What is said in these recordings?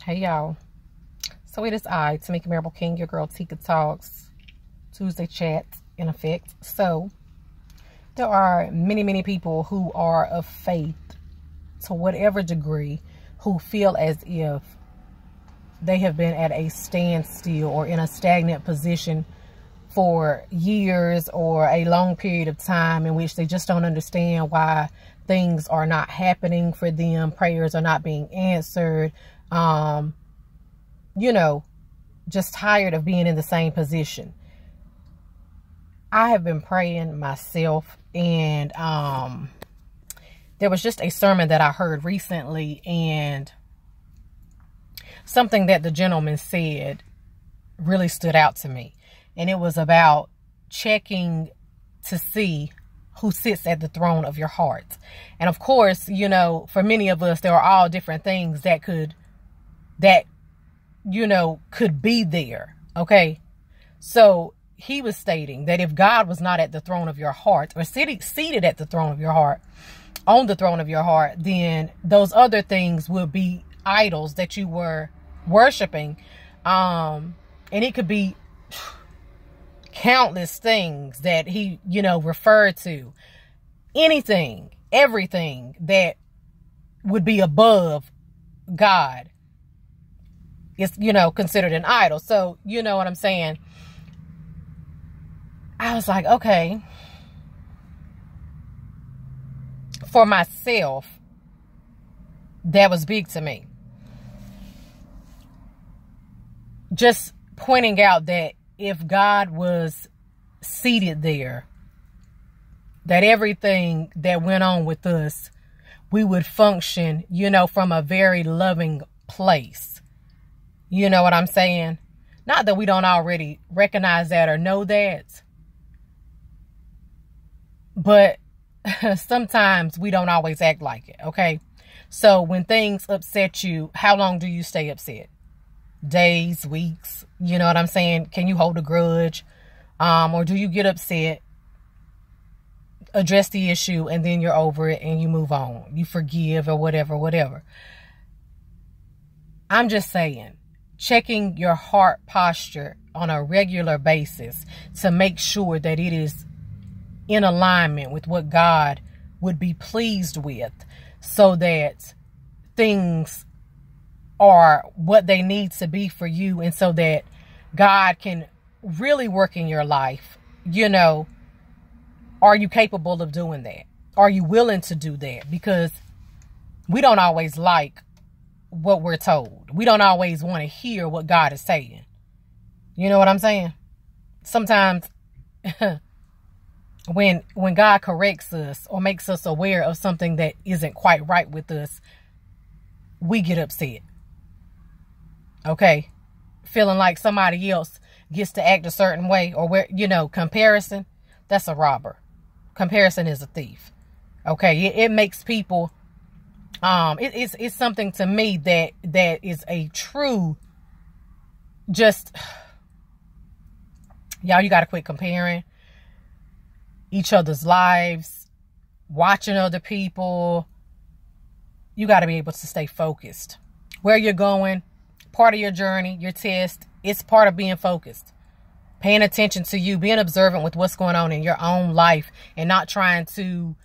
Hey y'all. So it is I, Tamika Marable King, your girl Tika Talks, Tuesday chat in effect. So there are many people who are of faith to whatever degree who feel as if they have been at a standstill or in a stagnant position for years or a long period of time, in which they just don't understand why things are not happening for them. Prayers are not being answered. You know, just tired of being in the same position. I have been praying myself, and there was just a sermon that I heard recently, and something that the gentleman said really stood out to me. And it was about checking to see who sits at the throne of your heart. And of course, you know, for many of us, there are all different things that could be there. Okay. So he was stating that if God was not at the throne of your heart, or seated at the throne of your heart, on the throne of your heart, then those other things will be idols that you were worshiping. And it could be countless things that he, referred to. Anything, everything that would be above God is, considered an idol. So, you know what I'm saying? I was like, okay, for myself, that was big to me. Just pointing out that if God was seated there, that everything that went on with us, we would function, from a very loving place. You know what I'm saying? Not that we don't already recognize that or know that, but sometimes we don't always act like it, okay? So when things upset you, how long do you stay upset? Days, weeks, you know what I'm saying? Can you hold a grudge? Or do you get upset, address the issue, and then you're over it and you move on? You forgive or whatever. I'm just saying, checking your heart posture on a regular basis to make sure that it is in alignment with what God would be pleased with, so that things are what they need to be for you, and so that God can really work in your life. Are you capable of doing that? Are you willing to do that? Because we don't always like what we're told. We don't always want to hear what God is saying. You know what I'm saying? Sometimes when God corrects us or makes us aware of something that isn't quite right with us, we get upset. Okay? Feeling like somebody else gets to act a certain way, or comparison, that's a robber. Comparison is a thief. Okay? It makes people, it's something to me that is a true, y'all, you got to quit comparing each other's lives, watching other people. You got to be able to stay focused. Where you're going, part of your journey, your test, it's part of being focused. Paying attention to you, being observant with what's going on in your own life, and not trying to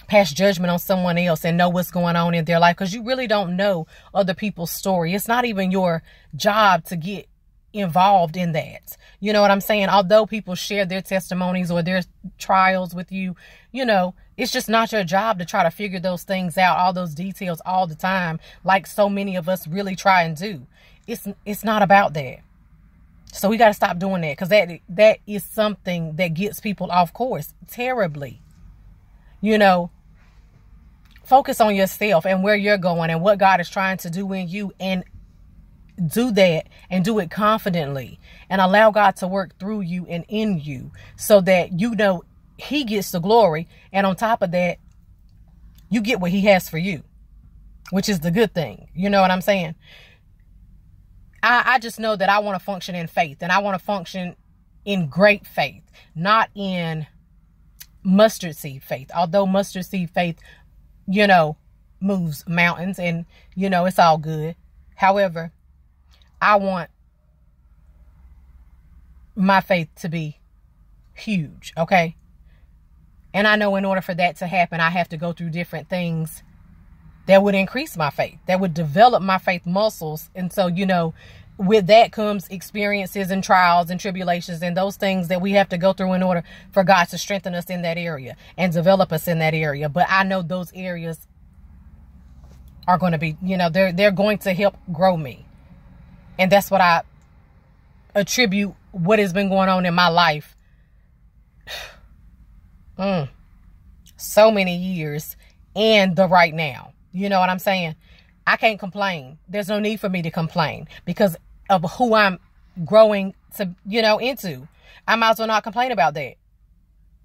pass judgment on someone else and know what's going on in their life, because you really don't know other people's story. It's not even your job to get involved in that. You know what I'm saying? Although people share their testimonies or their trials with you, it's just not your job to try to figure those things out, all those details all the time, like so many of us really try and do. It's not about that. So we got to stop doing that, because that is something that gets people off course terribly. Focus on yourself and where you're going and what God is trying to do in you, and do that, and do it confidently, and allow God to work through you and in you, so that he gets the glory. And on top of that, you get what he has for you, which is the good thing. You know what I'm saying? I just know that I want to function in faith, and I want to function in great faith, not in mustard seed faith. Although mustard seed faith, moves mountains, and, you know, it's all good. However, I want my faith to be huge, okay? And I know in order for that to happen, I have to go through different things that would increase my faith, that would develop my faith muscles. And so, you know, with that comes experiences and trials and tribulations and those things that we have to go through in order for God to strengthen us in that area and develop us in that area. But I know those areas are going to be, you know, they're going to help grow me. And that's what I attribute what has been going on in my life. So many years and the right now. You know what I'm saying? I can't complain. There's no need for me to complain because of who I'm growing to, you know, into. I might as well not complain about that.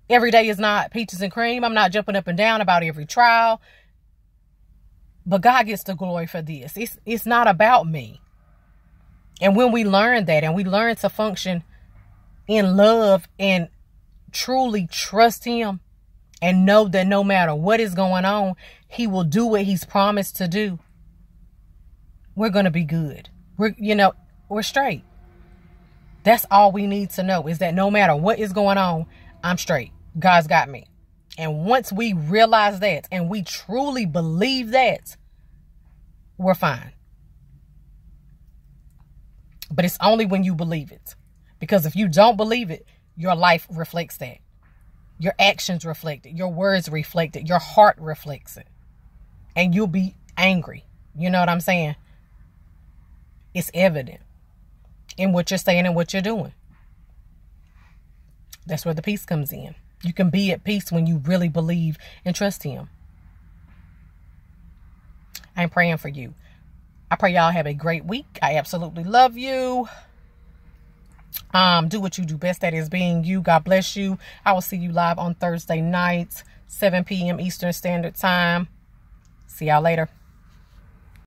Every day is not peaches and cream. I'm not jumping up and down about every trial. But God gets the glory for this. It's not about me. And when we learn that and we learn to function in love and truly trust him and know that no matter what is going on, he will do what he's promised to do, we're going to be good. We're straight. That's all we need to know, is that no matter what is going on, I'm straight. God's got me. And once we realize that and we truly believe that, we're fine. But it's only when you believe it. Because if you don't believe it, your life reflects that. Your actions reflect it. Your words reflect it. Your heart reflects it. And you'll be angry. You know what I'm saying? It's evident in what you're saying and what you're doing. That's where the peace comes in. You can be at peace when you really believe and trust him. I'm praying for you. I pray y'all have a great week. I absolutely love you. Do what you do best, that is being you. God bless you. I will see you live on Thursday night, 7 p.m. Eastern Standard Time. See y'all later.